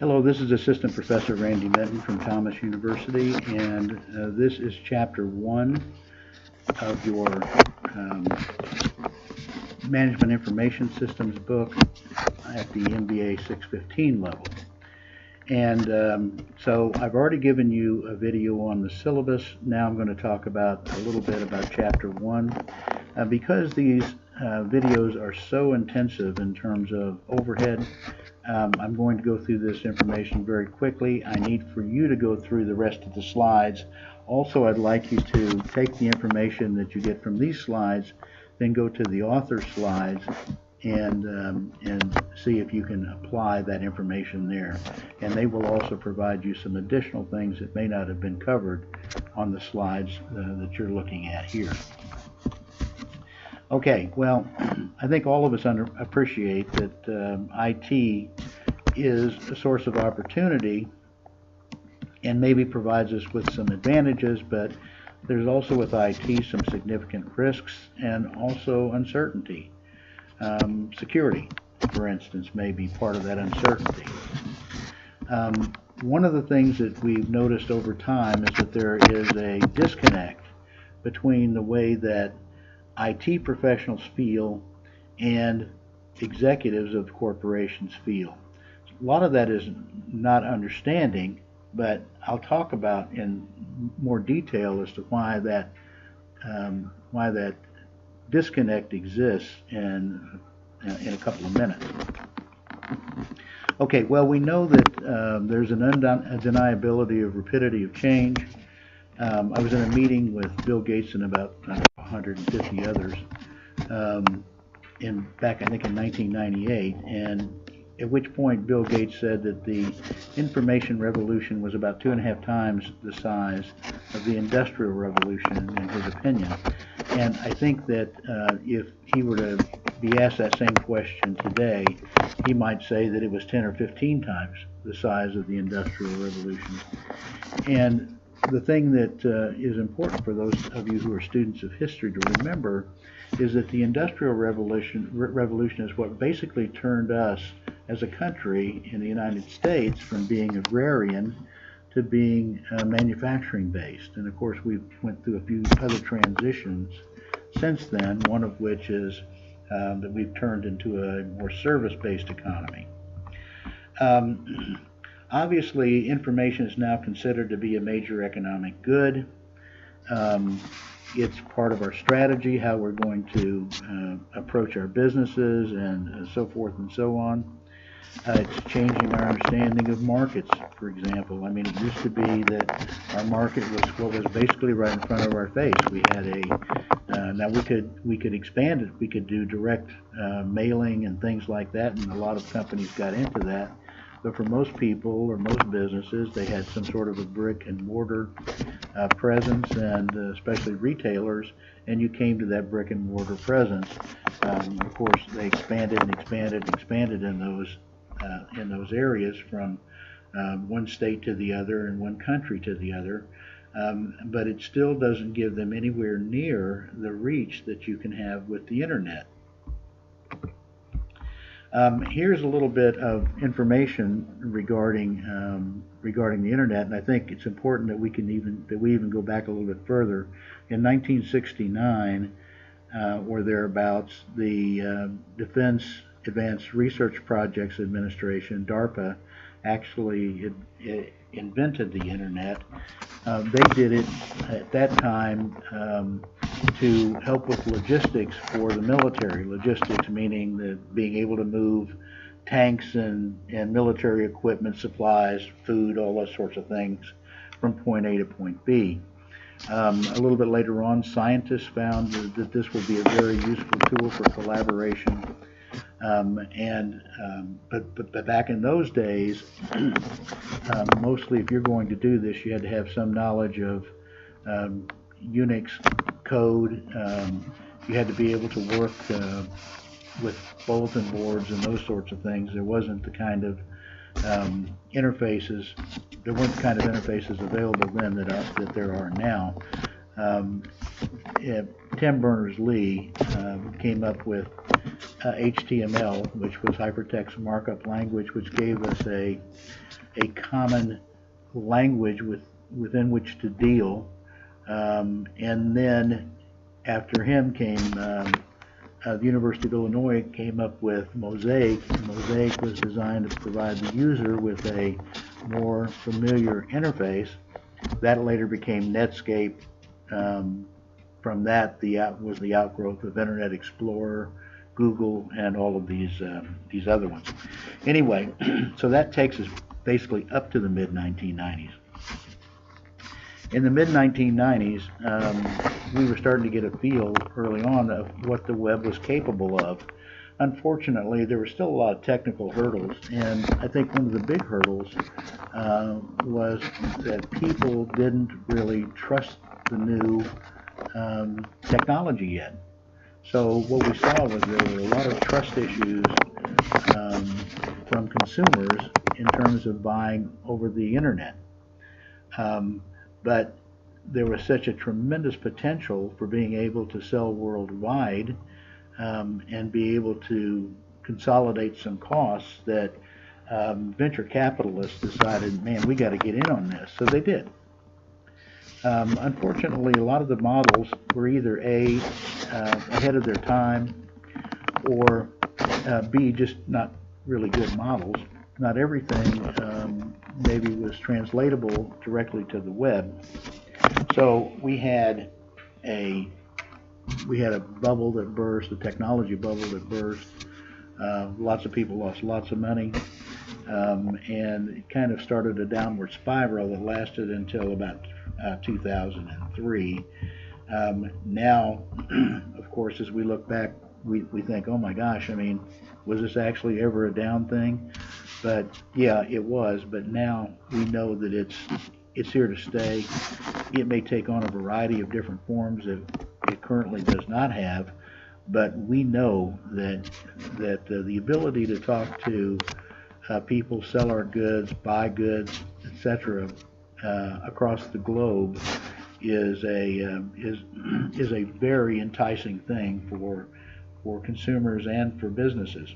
Hello, this is Assistant Professor Randy Minton from Thomas University, and this is Chapter 1 of your Management Information Systems book at the MBA 615 level. And so I've already given you a video on the syllabus. Now I'm going to talk about a little bit about Chapter 1. Because these videos are so intensive in terms of overhead, I'm going to go through this information very quickly. I need for you to go through the rest of the slides. Also, I'd like you to take the information that you get from these slides, then go to the author slides and see if you can apply that information there. And they will also provide you some additional things that may not have been covered on the slides that you're looking at here. Okay, well, I think all of us appreciate that IT is a source of opportunity and maybe provides us with some advantages, but there's also with IT some significant risks and also uncertainty. Security, for instance, may be part of that uncertainty. One of the things that we've noticed over time is that there is a disconnect between the way that IT professionals feel and executives of corporations feel. A lot of that is not understanding, but I'll talk about in more detail as to why that disconnect exists in a couple of minutes. Okay, well, we know that there's an undeniability of rapidity of change. I was in a meeting with Bill Gates and about 150 others back, I think, in 1998, and at which point Bill Gates said that the information revolution was about 2.5 times the size of the industrial revolution, in his opinion. And I think that if he were to be asked that same question today, he might say that it was 10 or 15 times the size of the industrial revolution. And the thing that is important for those of you who are students of history to remember is that the Industrial Revolution is what basically turned us as a country in the United States from being agrarian to being manufacturing based. And of course we went through a few other transitions since then, one of which is that we've turned into a more service-based economy. Obviously, information is now considered to be a major economic good. It's part of our strategy, how we're going to approach our businesses and so forth and so on. It's changing our understanding of markets, for example. I mean, it used to be that our market was what was basically right in front of our face. We had now we could expand it. We could do direct mailing and things like that, and a lot of companies got into that. But for most people or most businesses, they had some sort of a brick and mortar presence, and especially retailers, and you came to that brick and mortar presence. Of course, they expanded and expanded and expanded in those areas from one state to the other and one country to the other. But it still doesn't give them anywhere near the reach that you can have with the internet. Here's a little bit of information regarding the internet, and I think it's important that we even go back a little bit further. In 1969 or thereabouts, the Defense Advanced Research Projects Administration, DARPA, actually invented the internet. They did it at that time to help with logistics for the military. Logistics meaning that being able to move tanks and military equipment, supplies, food, all those sorts of things from point A to point B. A little bit later on, scientists found that this would be a very useful tool for collaboration. But back in those days, mostly if you're going to do this, you had to have some knowledge of Unix code. You had to be able to work with bulletin boards and those sorts of things. There wasn't the kind of interfaces. There weren't the kind of interfaces available then that there are now. Tim Berners-Lee came up with HTML, which was hypertext markup language, which gave us a common language within which to deal. And then after him came the University of Illinois came up with Mosaic. Mosaic was designed to provide the user with a more familiar interface. That later became Netscape. From that, was the outgrowth of Internet Explorer, Google, and all of these other ones. Anyway, so that takes us basically up to the mid-1990s. In the mid-1990s, we were starting to get a feel early on of what the web was capable of. Unfortunately, there were still a lot of technical hurdles, and I think one of the big hurdles was that people didn't really trust the new technology yet. So what we saw was there were a lot of trust issues from consumers in terms of buying over the internet. But there was such a tremendous potential for being able to sell worldwide and be able to consolidate some costs that venture capitalists decided, man, we got to get in on this. So they did. Unfortunately, a lot of the models were either A, ahead of their time, or B, just not really good models. Not everything maybe was translatable directly to the web. So we had a bubble that burst, a technology bubble that burst. Lots of people lost lots of money, and it kind of started a downward spiral that lasted until about 2003. Now, of course, as we look back, we think, oh my gosh, I mean, was this actually ever a down thing? But yeah, it was. But now we know that it's here to stay. It may take on a variety of different forms that it currently does not have, but we know that the ability to talk to people, sell our goods, buy goods, etc., across the globe is a very enticing thing for consumers and for businesses.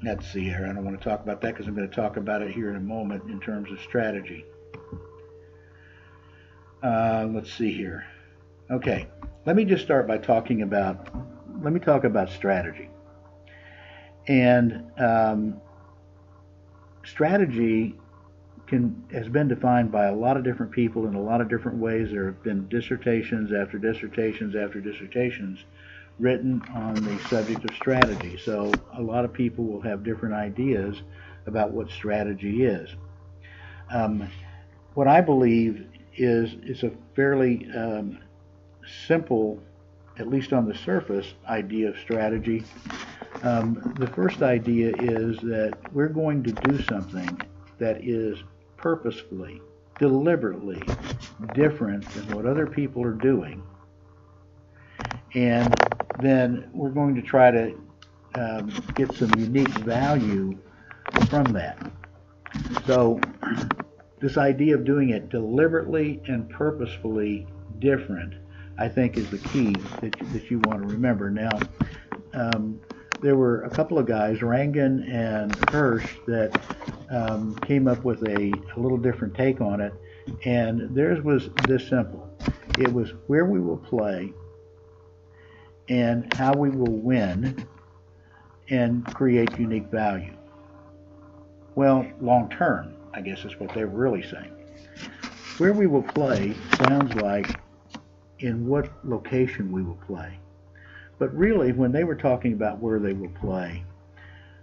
Let's see here. I don't want to talk about that because I'm going to talk about it here in a moment in terms of strategy. Let's see here. Okay, let me just start by talk about strategy. And strategy has been defined by a lot of different people in a lot of different ways. There have been dissertations after dissertations after dissertations written on the subject of strategy. So a lot of people will have different ideas about what strategy is. What I believe is a fairly simple, at least on the surface, idea of strategy. The first idea is that we're going to do something that is purposefully, deliberately different than what other people are doing, and then we're going to try to get some unique value from that. So this idea of doing it deliberately and purposefully different, I think, is the key that you want to remember. Now, there were a couple of guys, Rangan and Hirsch, that came up with a little different take on it, and theirs was this simple. It was where we will play and how we will win and create unique value. Well, long term, I guess is what they were really saying. Where we will play sounds like in what location we will play. But really, when they were talking about where they will play,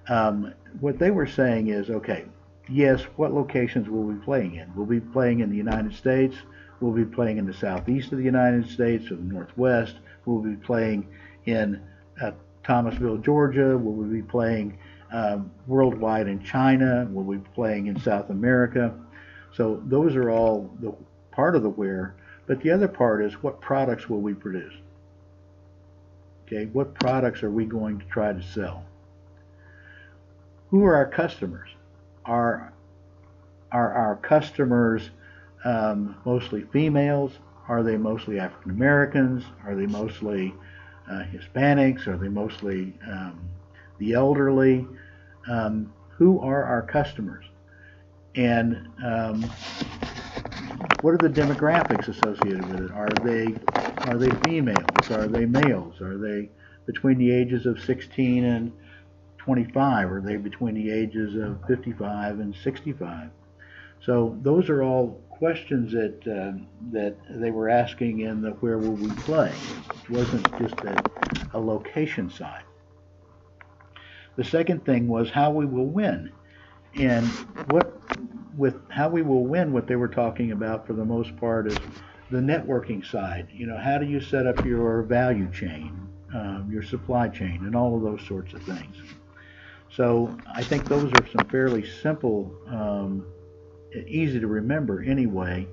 what they were saying is, okay, yes, what locations will we be playing in? We'll be playing in the United States. We'll be playing in the southeast of the United States or the northwest. We'll be playing in Thomasville, Georgia. We'll be playing worldwide in China. We'll be playing in South America. So those are all the part of the where. But the other part is, what products will we produce? Okay, what products are we going to try to sell? Who are our customers? Are our customers mostly females? Are they mostly African Americans? Are they mostly Hispanics? Are they mostly the elderly? Who are our customers? And what are the demographics associated with it? Are they females? Are they males? Are they between the ages of 16 and 25? Are they between the ages of 55 and 65? So those are all questions that they were asking in the where will we play. It wasn't just a location side. The second thing was how we will win. And with how we will win, what they were talking about for the most part is the networking side. You know, how do you set up your value chain, your supply chain, and all of those sorts of things. So I think those are some fairly simple, easy to remember anyway,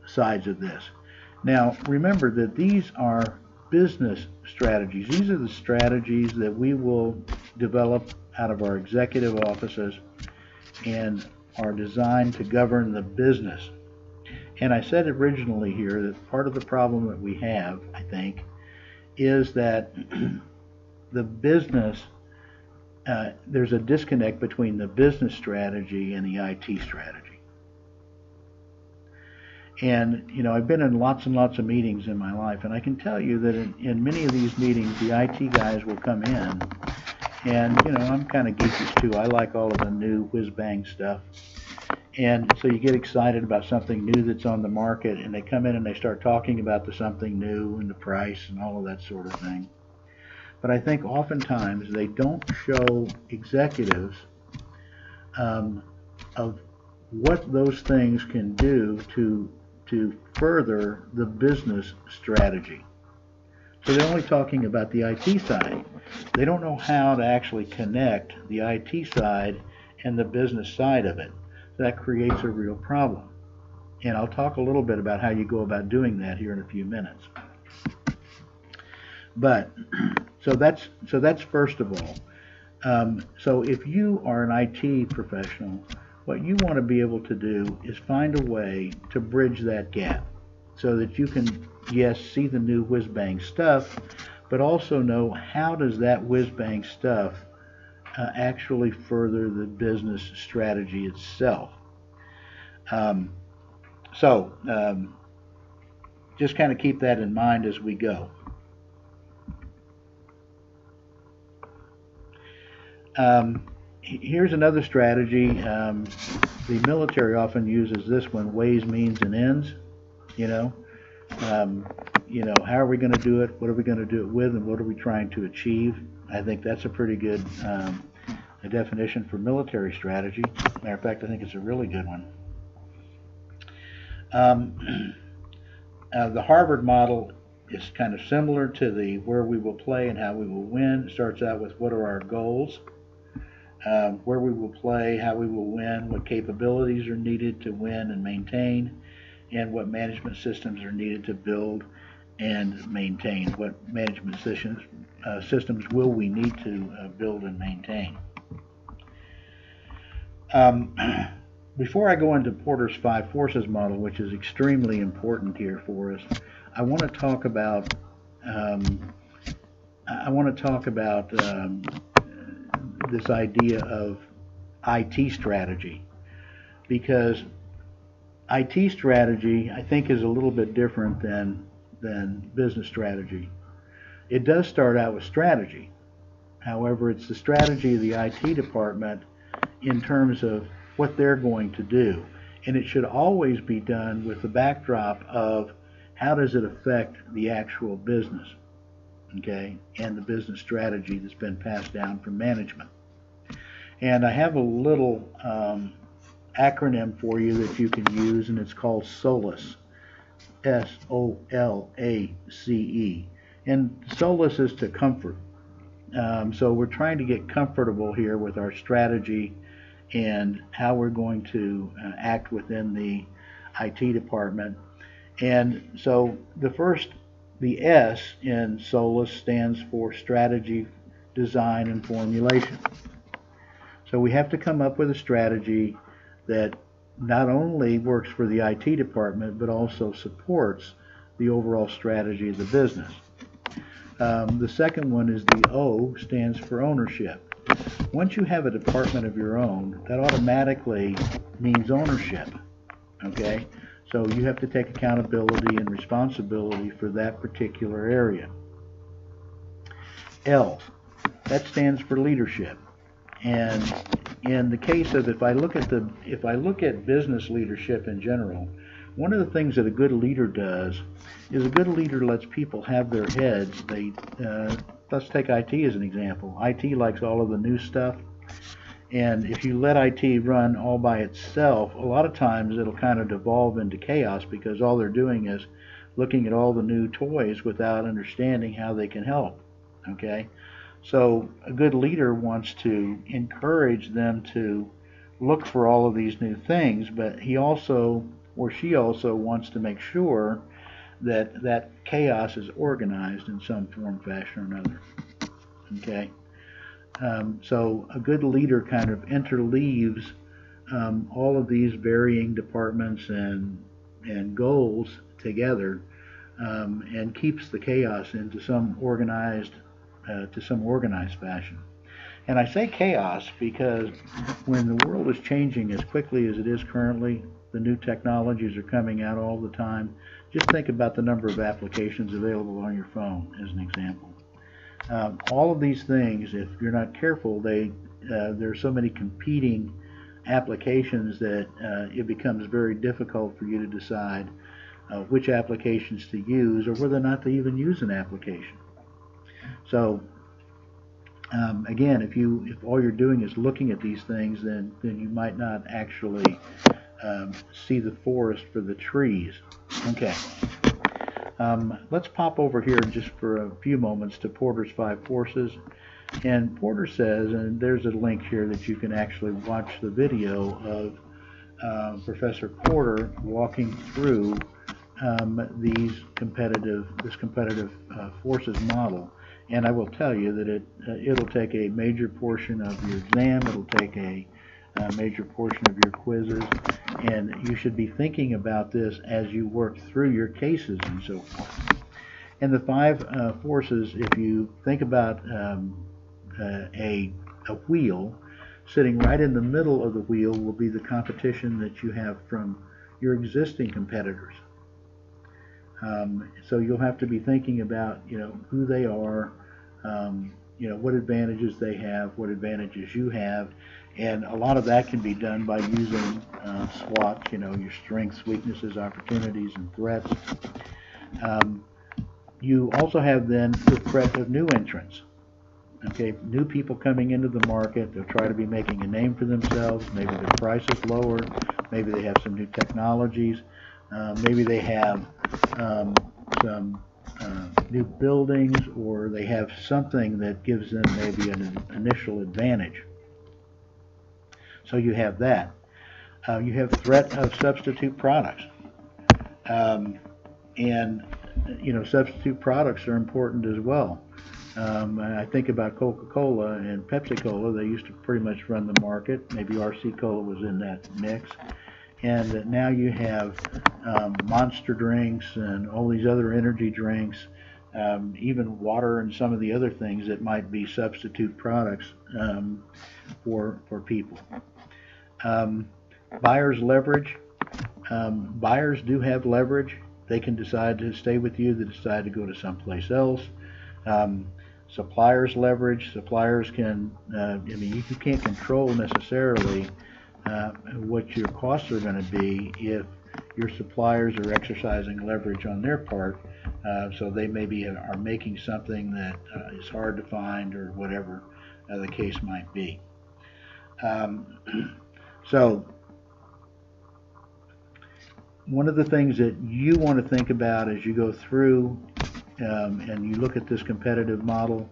sides of this. Now remember that these are business strategies. These are the strategies that we will develop out of our executive offices and are designed to govern the business. And I said originally here that part of the problem that we have, I think, is that the business, there's a disconnect between the business strategy and the IT strategy. And, you know, I've been in lots and lots of meetings in my life, and I can tell you that in many of these meetings, the IT guys will come in, and, you know, I'm kind of geekish too. I like all of the new whiz-bang stuff. And so you get excited about something new that's on the market, and they come in and they start talking about the something new and the price and all of that sort of thing. But I think oftentimes they don't show executives of what those things can do to further the business strategy. So they're only talking about the IT side. They don't know how to actually connect the IT side and the business side of it. So that creates a real problem. And I'll talk a little bit about how you go about doing that here in a few minutes. But so that's first of all. So if you are an IT professional, what you want to be able to do is find a way to bridge that gap so that you can, yes, see the new whiz-bang stuff, but also know how does that whiz-bang stuff actually further the business strategy itself. Just kind of keep that in mind as we go. Here's another strategy. The military often uses this one: ways, means, and ends. You know, how are we going to do it? What are we going to do it with? And what are we trying to achieve? I think that's a pretty good a definition for military strategy. Matter of fact, I think it's a really good one. The Harvard model is kind of similar to the where we will play and how we will win. It starts out with what are our goals, where we will play, how we will win, what capabilities are needed to win and maintain, and what management systems are needed to build and maintain. What management systems will we need to build and maintain. Before I go into Porter's 5 forces model, which is extremely important here for us, I want to talk about this idea of IT strategy, because IT strategy, I think, is a little bit different than business strategy. It does start out with strategy. However, it's the strategy of the IT department in terms of what they're going to do. And it should always be done with the backdrop of how does it affect the actual business, okay, and the business strategy that's been passed down from management. And I have a little acronym for you that you can use, and it's called SOLACE, S-O-L-A-C-E. And SOLACE is to comfort. So we're trying to get comfortable here with our strategy and how we're going to act within the IT department. And so the S in SOLACE stands for strategy, design, and formulation. So we have to come up with a strategy that not only works for the IT department, but also supports the overall strategy of the business. The second one is the O, stands for ownership. Once you have a department of your own, that automatically means ownership. Okay? So you have to take accountability and responsibility for that particular area. L, that stands for leadership. And in the case of, if I look at business leadership in general, one of the things that a good leader does is a good leader lets people have their heads. Let's take IT as an example. IT likes all of the new stuff, and if you let IT run all by itself, a lot of times it'll kind of devolve into chaos, because all they're doing is looking at all the new toys without understanding how they can help. Okay? So a good leader wants to encourage them to look for all of these new things, but he also, or she also, wants to make sure that that chaos is organized in some form, fashion, or another. Okay? So a good leader kind of interleaves all of these varying departments and goals together, and keeps the chaos into some organized fashion. And I say chaos because when the world is changing as quickly as it is currently, the new technologies are coming out all the time. Just think about the number of applications available on your phone as an example. All of these things, if you're not careful, there's so many competing applications that it becomes very difficult for you to decide which applications to use, or whether or not to even use an application. So again, if all you're doing is looking at these things, then you might not actually see the forest for the trees. Okay. Let's pop over here just for a few moments to Porter's 5 Forces. And Porter says, and there's a link here that you can actually watch the video of Professor Porter walking through this competitive forces model. And I will tell you that it'll take a major portion of your exam, it'll take a major portion of your quizzes, and you should be thinking about this as you work through your cases and so forth. And the 5 forces, if you think about a wheel, sitting right in the middle of the wheel will be the competition that you have from your existing competitors. So you'll have to be thinking about, who they are, what advantages they have, what advantages you have, and a lot of that can be done by using SWOT, your strengths, weaknesses, opportunities, and threats. You also have then the threat of new entrants. Okay, new people coming into the market. They'll try to be making a name for themselves. Maybe their price is lower. Maybe they have some new technologies. Maybe they have some new buildings, or they have something that gives them maybe an initial advantage. So you have that. You have threat of substitute products. And substitute products are important as well. I think about Coca-Cola and Pepsi-Cola. They used to pretty much run the market. Maybe RC Cola was in that mix. And now you have Monster drinks and all these other energy drinks, even water and some of the other things that might be substitute products for people. Buyers' leverage. Buyers do have leverage. They can decide to stay with you. They decide to go to someplace else. Suppliers' leverage. Suppliers can, you can't control necessarily what your costs are going to be if your suppliers are exercising leverage on their part. So they maybe are making something that is hard to find, or whatever the case might be. So one of the things that you want to think about as you go through and you look at this competitive model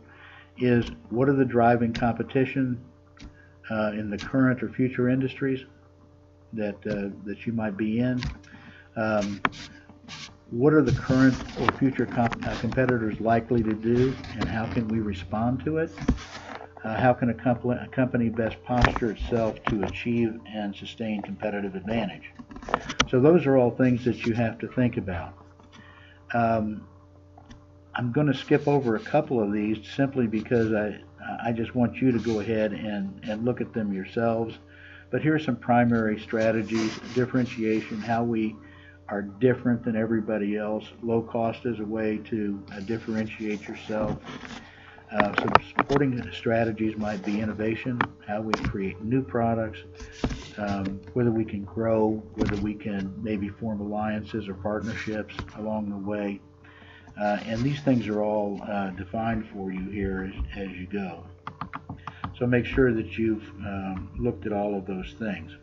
is, what are the driving competition in the current or future industries that you might be in? What are the current or future competitors likely to do, and how can we respond to it? How can a company best posture itself to achieve and sustain competitive advantage? So those are all things that you have to think about. I'm going to skip over a couple of these simply because I just want you to go ahead and look at them yourselves. But here are some primary strategies: differentiation, how we are different than everybody else. Low cost is a way to differentiate yourself. Some supporting strategies might be innovation, how we create new products, whether we can grow, whether we can maybe form alliances or partnerships along the way. And these things are all defined for you here as you go. So make sure that you've looked at all of those things.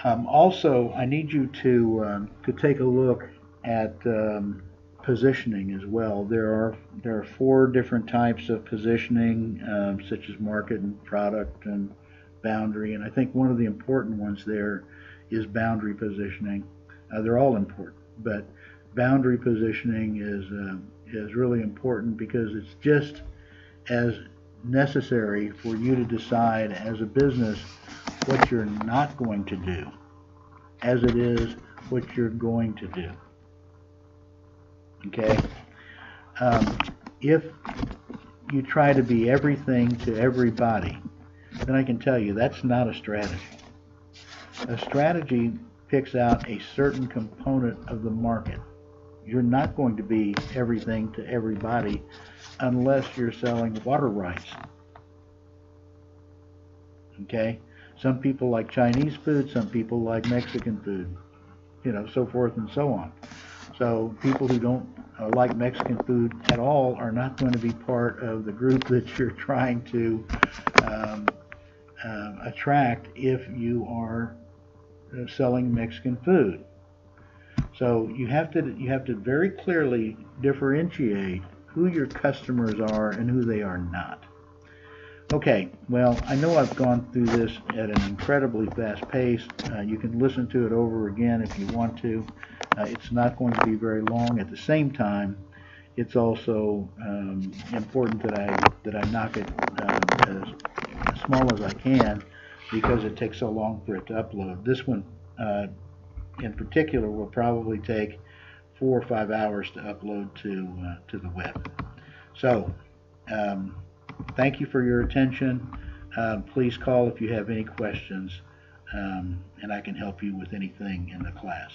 Also, I need you to take a look at positioning as well. There are 4 different types of positioning, such as market and product and boundary. And I think one of the important ones there is boundary positioning. They're all important, but boundary positioning is really important because it's just as necessary for you to decide as a business what you're not going to do as it is what you're going to do. Okay? If you try to be everything to everybody, then I can tell you that's not a strategy. A strategy picks out a certain component of the market. You're not going to be everything to everybody unless you're selling water rights. Okay? Some people like Chinese food, some people like Mexican food, so forth and so on. So people who don't like Mexican food at all are not going to be part of the group that you're trying to attract if you are selling Mexican food. So you have to very clearly differentiate who your customers are and who they are not. Okay, well, I know I've gone through this at an incredibly fast pace. You can listen to it over again if you want to. It's not going to be very long. At the same time, it's also important that I knock it as small as I can because it takes so long for it to upload. This one in particular will probably take 4 or 5 hours to upload to the web. So thank you for your attention. Please call if you have any questions, and I can help you with anything in the class.